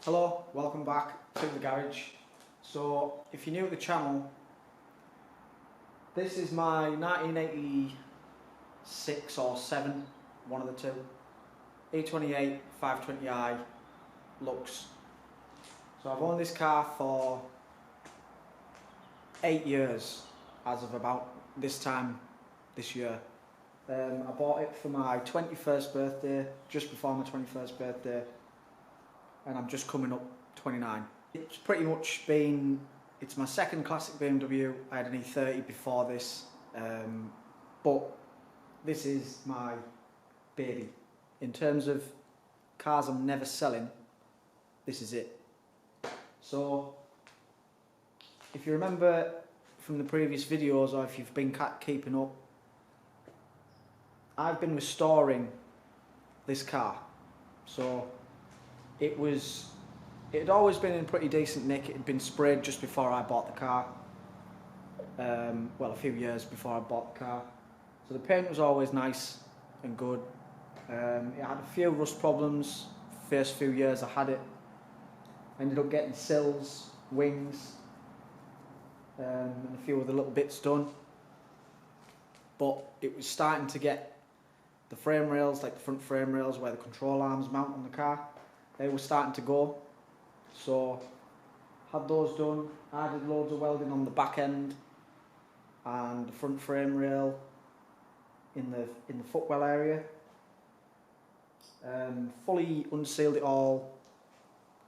Hello, welcome back to the garage. So if you're new to the channel, this is my 1986 or 7, one of the two, E28 520i Lux. So I've owned this car for 8 years as of about this time this year. I bought it for my 21st birthday, just before my 21st birthday, and I'm just coming up 29. It's pretty much been, it's my second classic BMW. I had an E30 before this, but this is my baby. In terms of cars I'm never selling, this is it. So if you remember from the previous videos, or if you've been keeping up, I've been restoring this car. So it had always been in pretty decent nick. It had been sprayed just before I bought the car. Well, a few years before I bought the car. So the paint was always nice and good. It had a few rust problems. First few years I had it. I ended up getting sills, wings, and a few other little bits done. But it was starting to get the frame rails, like the front frame rails where the control arms mount on the car, they were starting to go. So had those done. I did loads of welding on the back end and the front frame rail in the footwell area. Fully unsealed it all,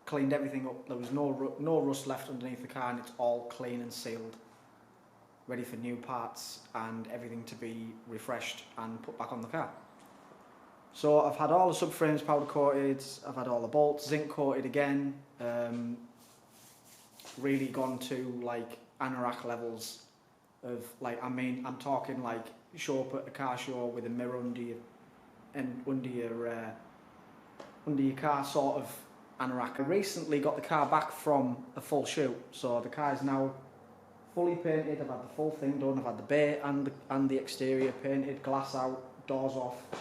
cleaned everything up. There was no rust left underneath the car, and it's all clean and sealed, ready for new parts and everything to be refreshed and put back on the car. So I've had all the subframes powder coated, I've had all the bolts zinc coated again, really gone to like anorak levels of, like, I mean, I'm talking like show up at a car show with a mirror under your car sort of anorak. I recently got the car back from a full shoot, so the car is now fully painted. I've had the full thing done. I've had the bay and the exterior painted, glass out, doors off, the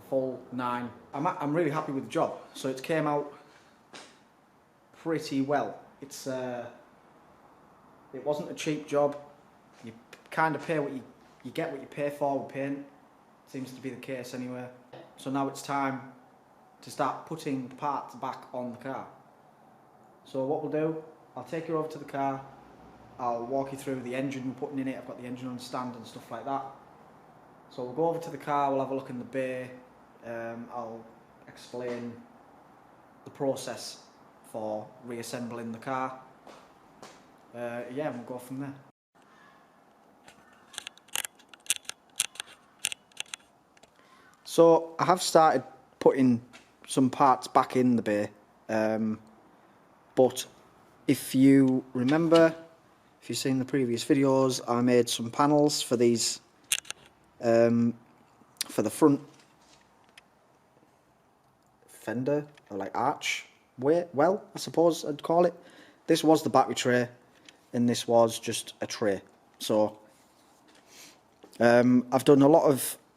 full 9. I'm really happy with the job. So it came out pretty well. It wasn't a cheap job. You kind of pay what you get what you pay for with paint. Seems to be the case anyway. So now it's time to start putting the parts back on the car. So what we'll do, I'll take you over to the car. I'll walk you through the engine we're putting in it. I've got the engine on stand and stuff like that. So we'll go over to the car, we'll have a look in the bay. I'll explain the process for reassembling the car. Yeah, we'll go from there. So I have started putting some parts back in the bay, but if you remember, if you've seen the previous videos, I made some panels for these, for the front fender, or like arch, well, I suppose I'd call it. This was the battery tray, and this was just a tray. So I've done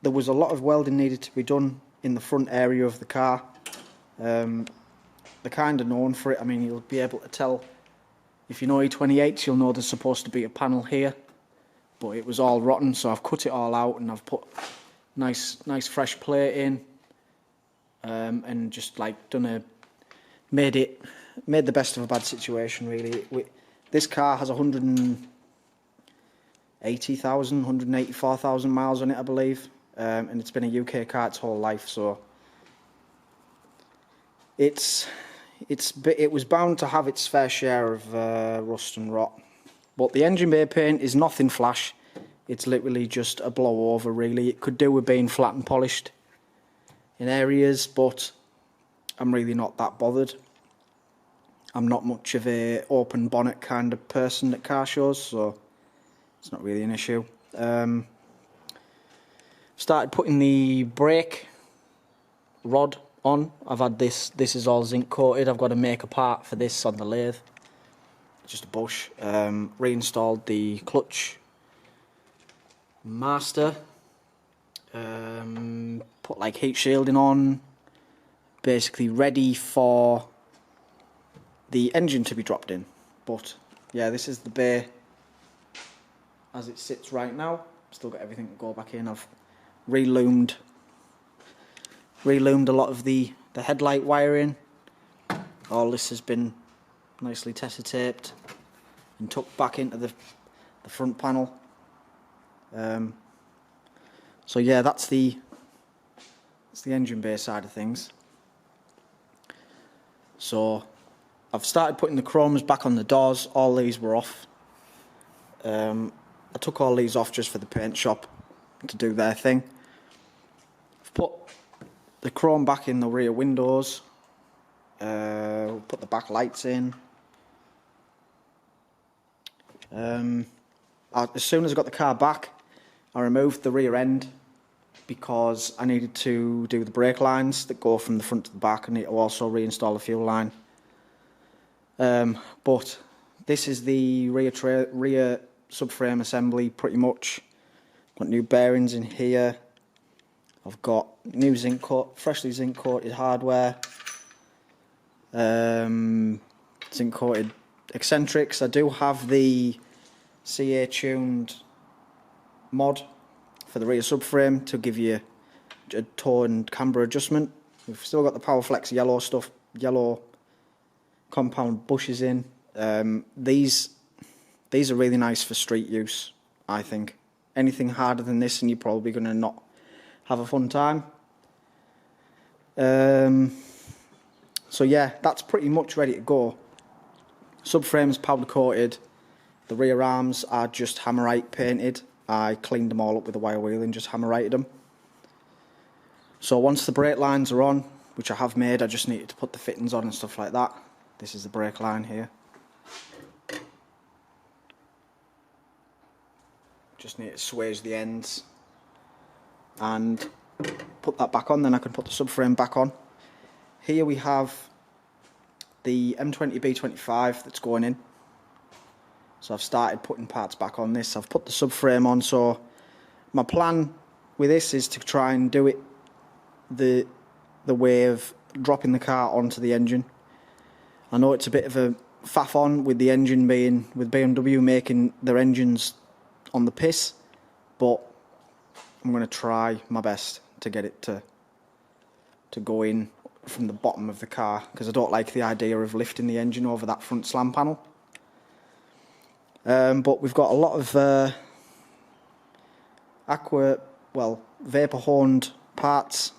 there was a lot of welding needed to be done in the front area of the car. They're kind of known for it. I mean, you'll be able to tell, if you know E28s, you'll know there's supposed to be a panel here, but it was all rotten, so I've cut it all out and I've put nice fresh plate in, and just like made the best of a bad situation, really. This car has 184,000 miles on it, I believe, and it's been a UK car its whole life, so it was bound to have its fair share of rust and rot. But the engine bay paint is nothing flash. It's literally just a blow over, really. It could do with being flat and polished in areas, but I'm really not that bothered. I'm not much of a open bonnet kind of person at car shows, so it's not really an issue. Started putting the brake rod on. I've had this is all zinc coated. I've got to make a part for this on the lathe, just a bush. Reinstalled the clutch master, put like heat shielding on, basically ready for the engine to be dropped in. But yeah, this is the bay as it sits right now. Still got everything to go back in. I've reloomed a lot of the headlight wiring. All this has been nicely tesser taped and tucked back into the front panel. So yeah, that's the engine bay side of things. So I've started putting the chromes back on the doors. All these were off. I took all these off just for the paint shop to do their thing. I've put the chrome back in the rear windows. Put the back lights in. As soon as I got the car back, I removed the rear end because I needed to do the brake lines that go from the front to the back. I need to also reinstall the fuel line. But this is the rear subframe assembly pretty much. Got new bearings in here. I've got new freshly zinc coated hardware. Zinc coated eccentrics. I do have the CA tuned mod for the rear subframe to give you a toe and camber adjustment. We've still got the Powerflex yellow compound bushes in. These are really nice for street use, I think. Anything harder than this and you're probably going to not have a fun time. So yeah, that's pretty much ready to go. Subframe's powder coated. The rear arms are just hammerite painted. I cleaned them all up with a wire wheel and just hammerited them. So once the brake lines are on, which I have made, I just needed to put the fittings on and stuff like that. This is the brake line here. Just need to swage the ends and put that back on, then I can put the subframe back on. Here we have the M20B25 that's going in. So I've started putting parts back on this. I've put the subframe on, so my plan with this is to try and do it the way of dropping the car onto the engine. I know it's a bit of a faff on with the engine being, with BMW making their engines on the piss, but I'm going to try my best to get it to go in from the bottom of the car, because I don't like the idea of lifting the engine over that front slam panel. But we've got a lot of vapor horned parts.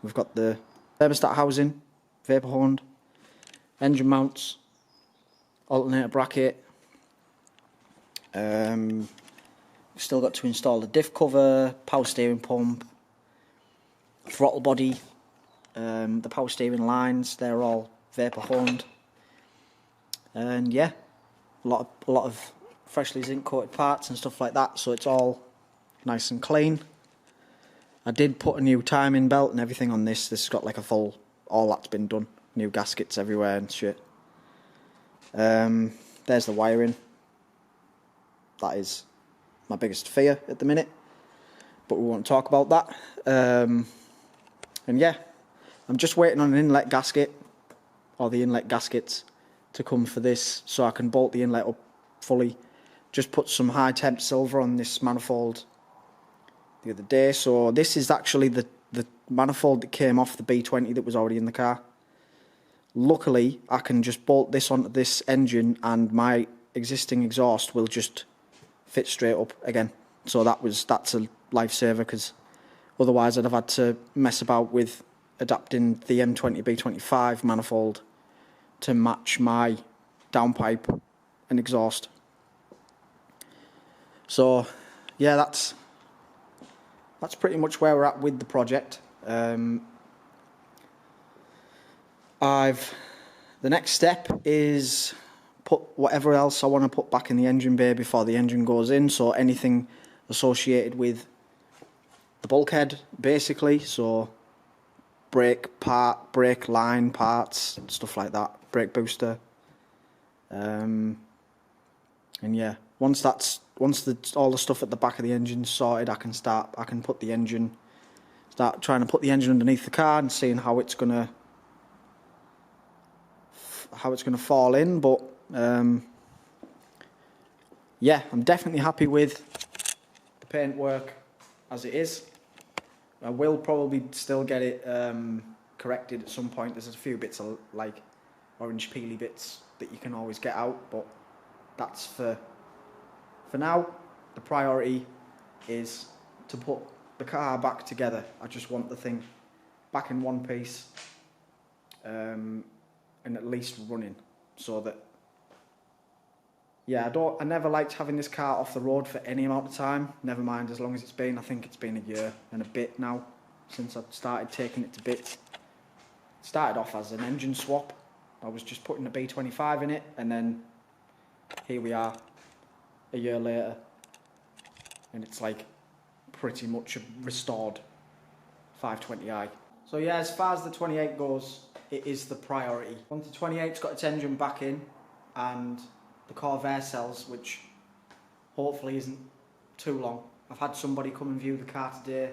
We've got the thermostat housing, vapor horned, engine mounts, alternator bracket. We've still got to install the diff cover, power steering pump, throttle body, the power steering lines. They're all vapor horned, and yeah, a lot of freshly zinc coated parts and stuff like that. So it's all nice and clean. I did put a new timing belt and everything on this. This has got like a full, all that's been done. New gaskets everywhere and shit. There's the wiring. That is my biggest fear at the minute, but we won't talk about that. And yeah, I'm just waiting on an inlet gasket, or the inlet gaskets, to come for this, so I can bolt the inlet up fully. Just put some high temp silver on this manifold the other day. So this is actually the manifold that came off the B20 that was already in the car. Luckily, I can just bolt this onto this engine and my existing exhaust will just fit straight up again. So that's a lifesaver, because otherwise I'd have had to mess about with adapting the M20B25 manifold to match my downpipe and exhaust. So yeah, that's pretty much where we're at with the project. The next step is put whatever else I want to put back in the engine bay before the engine goes in. So anything associated with the bulkhead, basically. So brake line parts, stuff like that, brake booster. And yeah, once all the stuff at the back of the engine sorted, I can start trying to put the engine underneath the car and seeing how it's gonna how it's going to fall in, but yeah, I'm definitely happy with the paintwork as it is. I will probably still get it corrected at some point. There's a few bits of like orange peely bits that you can always get out, but that's for now. The priority is to put the car back together. I just want the thing back in one piece and at least running, so that, yeah, I never liked having this car off the road for any amount of time, never mind as long as it's been. I think it's been a year and a bit now since I started taking it to bits. It started off as an engine swap. I was just putting a B25 in it, and then here we are a year later, and it's like pretty much a restored 520i. So yeah, as far as the 28 goes, it is the priority. Once the 28's got its engine back in, and the Corvair cells, which hopefully isn't too long. I've had somebody come and view the car today,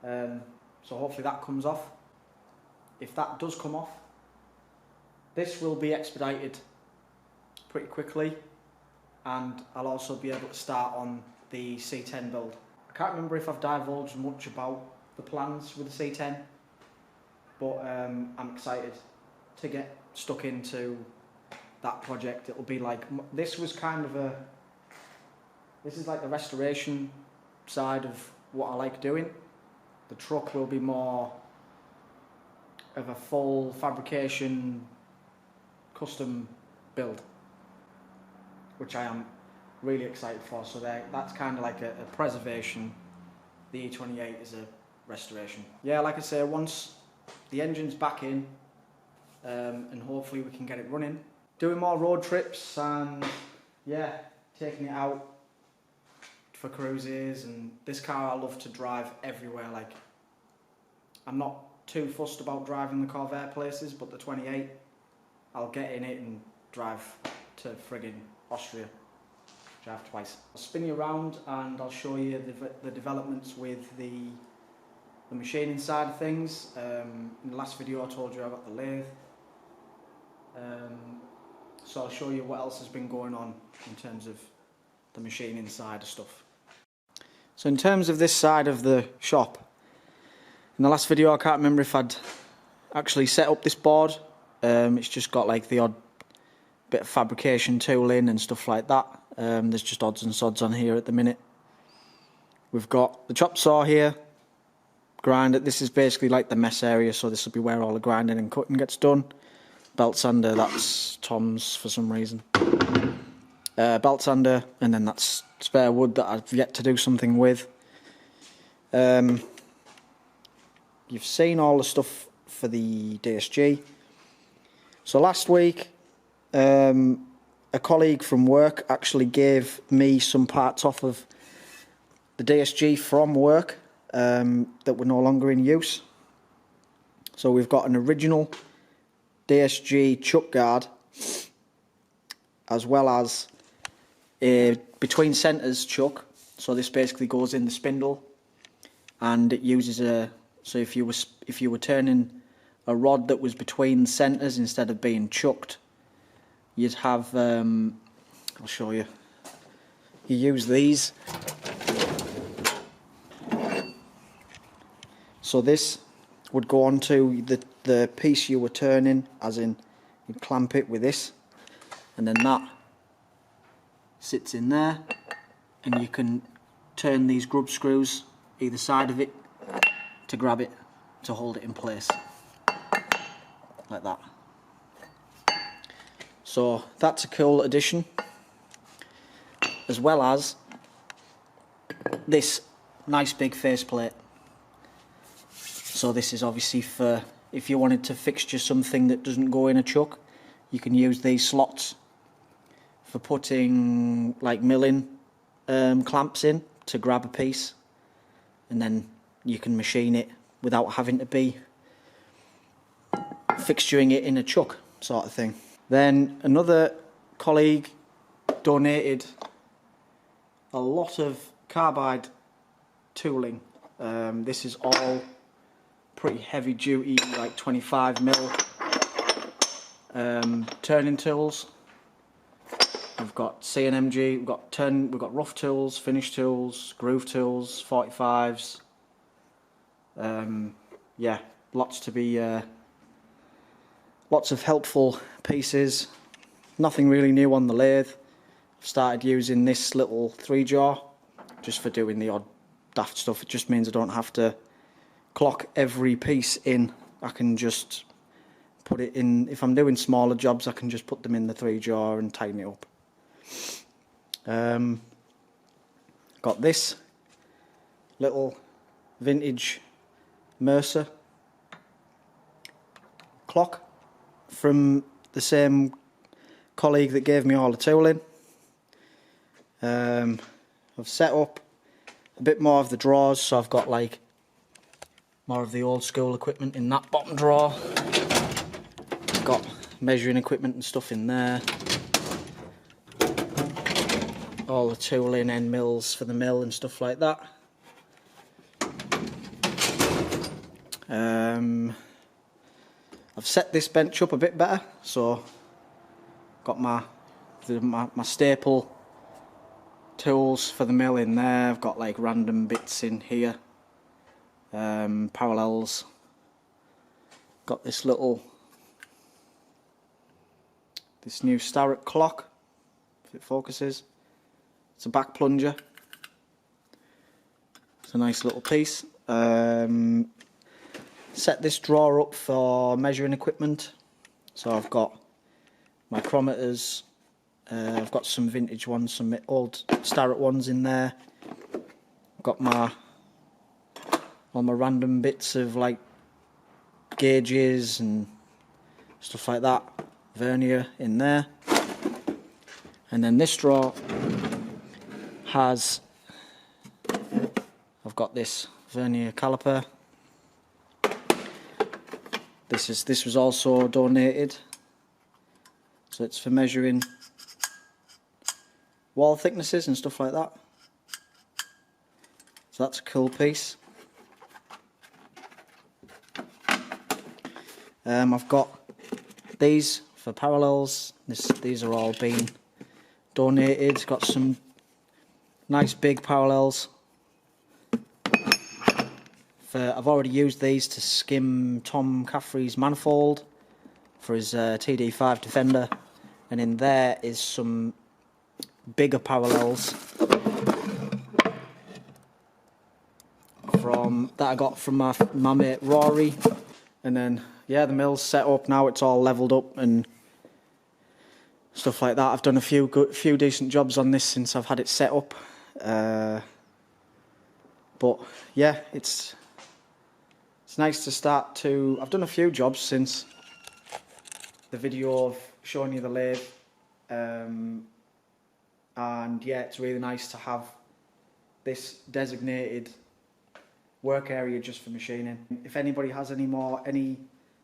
so hopefully that comes off. If that does come off, this will be expedited pretty quickly, and I'll also be able to start on the C10 build. I can't remember if I've divulged much about the plans with the C10, but I'm excited to get stuck into that project. It'll be like, this is like the restoration side of what I like doing. The truck will be more of a full fabrication custom build, which I am really excited for. So that's kind of like a preservation. The E28 is a restoration. Yeah, like I say, once the engine's back in, and hopefully we can get it running, doing more road trips, and yeah, taking it out for cruises. And this car I love to drive everywhere. Like, I'm not too fussed about driving the Corvair places, but the 28, I'll get in it and drive to friggin' Austria. Drive twice. I'll spin you around and I'll show you the developments with the machining side of things. In the last video I told you I got the lathe. So I'll show you what else has been going on in terms of the machining side of stuff. So in terms of this side of the shop, in the last video I can't remember if I'd actually set up this board. It's just got like the odd bit of fabrication tooling and stuff like that. There's just odds and sods on here at the minute. We've got the chop saw here, grinder. This is basically like the mess area, so this will be where all the grinding and cutting gets done. Belt sander, that's Tom's for some reason. Belt sander, and then that's spare wood that I've yet to do something with. You've seen all the stuff for the DSG. So last week, a colleague from work actually gave me some parts off of the DSG from work that were no longer in use. So we've got an original DSG chuck guard, as well as a between centres chuck. So this basically goes in the spindle, and it uses a, so if you were turning a rod that was between centres instead of being chucked, you'd have, I'll show you, you use these. So this would go onto the piece you were turning, as in you'd clamp it with this, and then that sits in there, and you can turn these grub screws either side of it to grab it, to hold it in place, like that. So that's a cool addition, as well as this nice big faceplate. So this is obviously for if you wanted to fixture something that doesn't go in a chuck, you can use these slots for putting like milling clamps in to grab a piece, and then you can machine it without having to be fixturing it in a chuck sort of thing. Then another colleague donated a lot of carbide tooling. This is all pretty heavy duty, like 25mm Turning tools. We've got C&MG, we've got rough tools, finish tools, groove tools, 45s. Yeah, lots of helpful pieces. Nothing really new on the lathe. I've started using this little 3-jaw just for doing the odd daft stuff. It just means I don't have to clock every piece in. I can just put it in. If I'm doing smaller jobs, I can just put them in the 3-jaw and tighten it up. Got this little vintage Mercer clock from the same colleague that gave me all the tooling. I've set up a bit more of the drawers, so I've got like more of the old school equipment in that bottom drawer. I've got measuring equipment and stuff in there. All the tooling, end mills for the mill and stuff like that. I've set this bench up a bit better, so got my staple tools for the mill in there. I've got like random bits in here, parallels. Got this new Starrett clock, if it focuses. It's a back plunger. It's a nice little piece. Set this drawer up for measuring equipment. So I've got micrometers. I've got some vintage ones, some old Starrett ones in there. I've got all my random bits of like gauges and stuff like that. Vernier in there. And then this drawer I've got this vernier caliper. This was also donated, so it's for measuring wall thicknesses and stuff like that. So that's a cool piece. I've got these for parallels. These are all being donated. Got some nice big parallels. I've already used these to skim Tom Caffrey's manifold for his TD5 Defender, and in there is some bigger parallels that I got from my mate Rory. And then yeah, the mill's set up now. It's all leveled up and stuff like that. I've done a few decent jobs on this since I've had it set up. But yeah, it's nice to start to. I've done a few jobs since the video of showing you the lathe, and yeah, it's really nice to have this designated work area just for machining. If anybody has any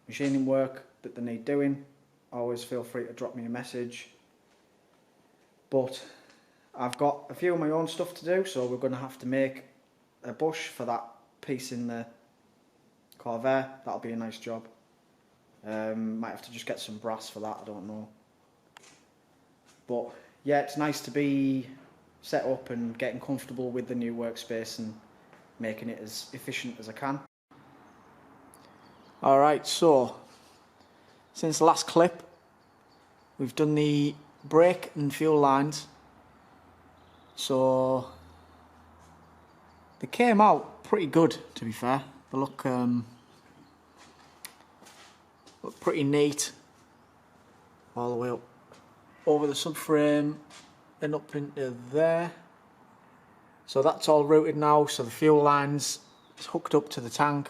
machining work that they need doing, always feel free to drop me a message. But I've got a few of my own stuff to do, so we're going to have to make a bush for that piece in the Corvair. That'll be a nice job. Might have to just get some brass for that, I don't know. But yeah, it's nice to be set up and getting comfortable with the new workspace and making it as efficient as I can. Alright, so since the last clip we've done the brake and fuel lines, so they came out pretty good, to be fair. They look pretty neat all the way up over the subframe and up into there. So that's all routed now, so the fuel lines is hooked up to the tank.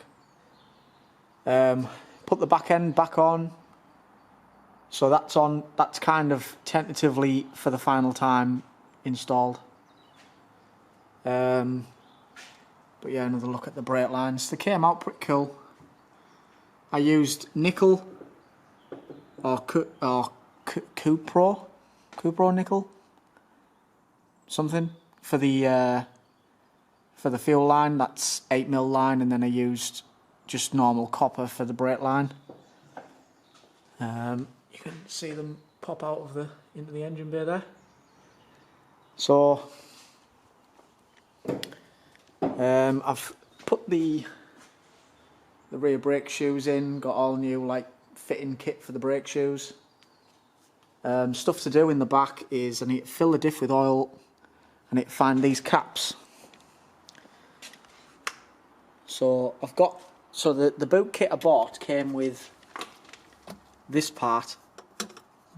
Put the back end back on, so that's on. That's kind of tentatively for the final time installed. But yeah, another look at the brake lines. They came out pretty cool. I used nickel or Cupro nickel, something for the fuel line. That's 8mm line, and then I used just normal copper for the brake line. You can see them pop out of into the engine bay there. So I've put the rear brake shoes in, got all new like fitting kit for the brake shoes. Stuff to do in the back is I need to fill the diff with oil. I need to find these caps. So the boot kit I bought came with this part,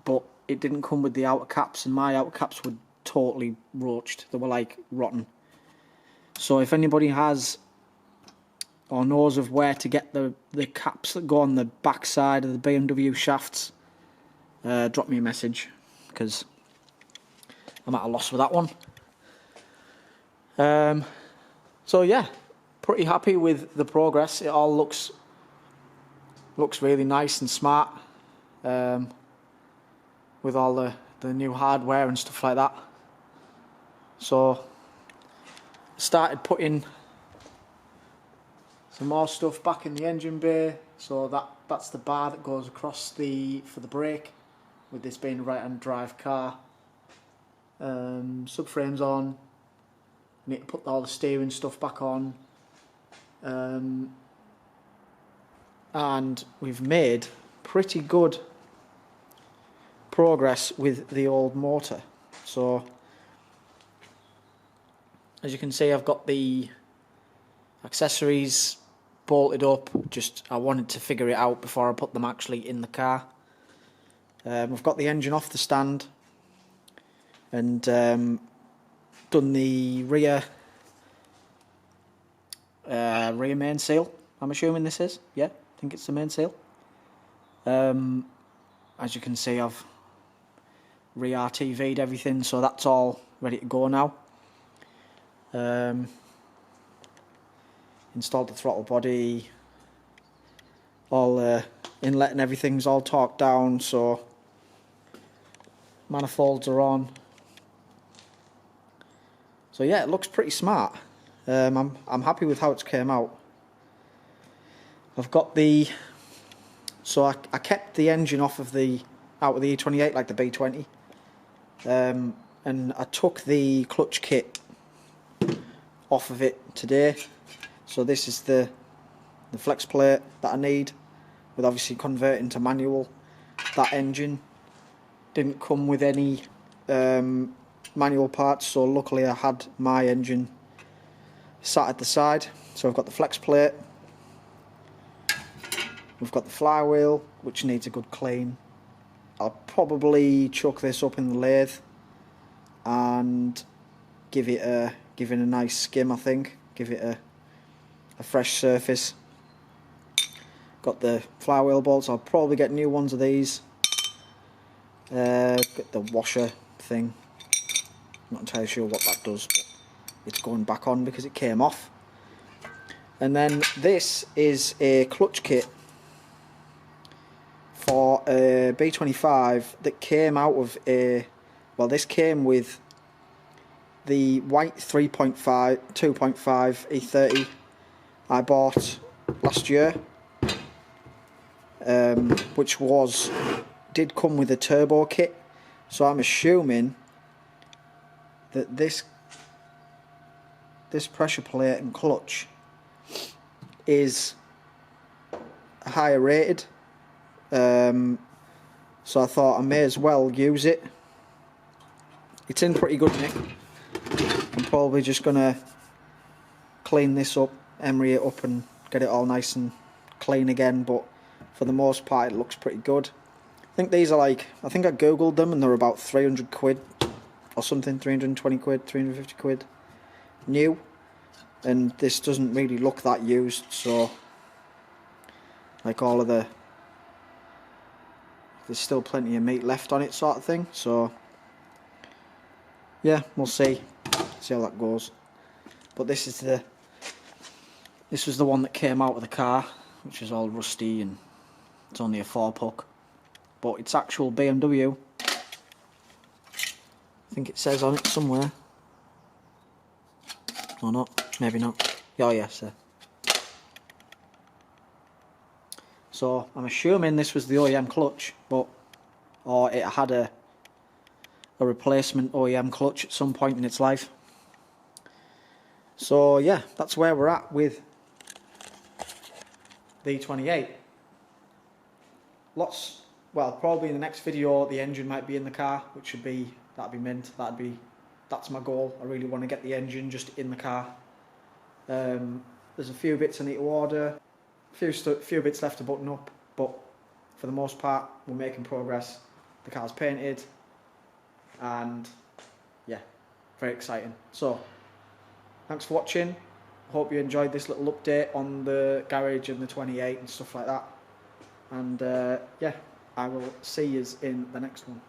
but it didn't come with the outer caps, and my outer caps were totally roached. They were like rotten. So if anybody has or knows of where to get the caps that go on the back side of the BMW shafts, drop me a message, because I'm at a loss with that one. So yeah, pretty happy with the progress. It all looks really nice and smart, with all the new hardware and stuff like that. So started putting some more stuff back in the engine bay. So that's the bar that goes across for the brake, with this being a right-hand drive car. Subframe's on. Need to put all the steering stuff back on. And we've made pretty good progress with the old motor. So as you can see, I've got the accessories bolted up. I wanted to figure it out before I put them actually in the car. We've got the engine off the stand, and done the rear main seal. I'm assuming this is, yeah, I think it's the main seal. As you can see, I've re-RTV'd everything, so that's all ready to go now. Installed the throttle body, all inlet and everything's all torqued down, so manifolds are on. So yeah, it looks pretty smart. I'm happy with how it's came out. I've got so I kept the engine out of the E28 like the B20, and I took the clutch kit off of it today. So this is the flex plate that I need, with obviously converting to manual. That engine didn't come with any manual parts, so luckily I had my engine sat at the side. So I've got the flex plate, we've got the flywheel, which needs a good clean. I'll probably chuck this up in the lathe and give it a nice skim. I think give it a fresh surface. Got the flywheel bolts. I'll probably get new ones of these. Get the washer thing. Not entirely sure what that does, but it's going back on because it came off. And then this is a clutch kit for a B25 that came out of this came with the white 2.5 E30 I bought last year, which did come with a turbo kit. So I'm assuming that this pressure plate and clutch is higher rated. So I thought I may as well use it. It's in pretty good nick. I'm probably just gonna clean this up, emery it up, and get it all nice and clean again, but for the most part it looks pretty good. I think these are I think I googled them and they're about 300 quid or something, 320 quid, 350 quid new, and this doesn't really look that used, so there's still plenty of meat left on it, sort of thing. So yeah, we'll see how that goes. But this was the one that came out of the car, which is all rusty and it's only a 4-puck, but it's actual BMW. I think it says on it somewhere. Or not, maybe not. Oh yes, sir. So I'm assuming this was the OEM clutch, but or it had a replacement OEM clutch at some point in its life. So yeah, that's where we're at with the E28. Well, probably in the next video the engine might be in the car, which would be, that'd be mint. That's my goal. I really want to get the engine just in the car. There's a few bits I need to order, few bits left to button up, but for the most part we're making progress. The car's painted, and yeah, very exciting. So thanks for watching. Hope you enjoyed this little update on the garage and the 28 and stuff like that. And yeah, I will see you in the next one.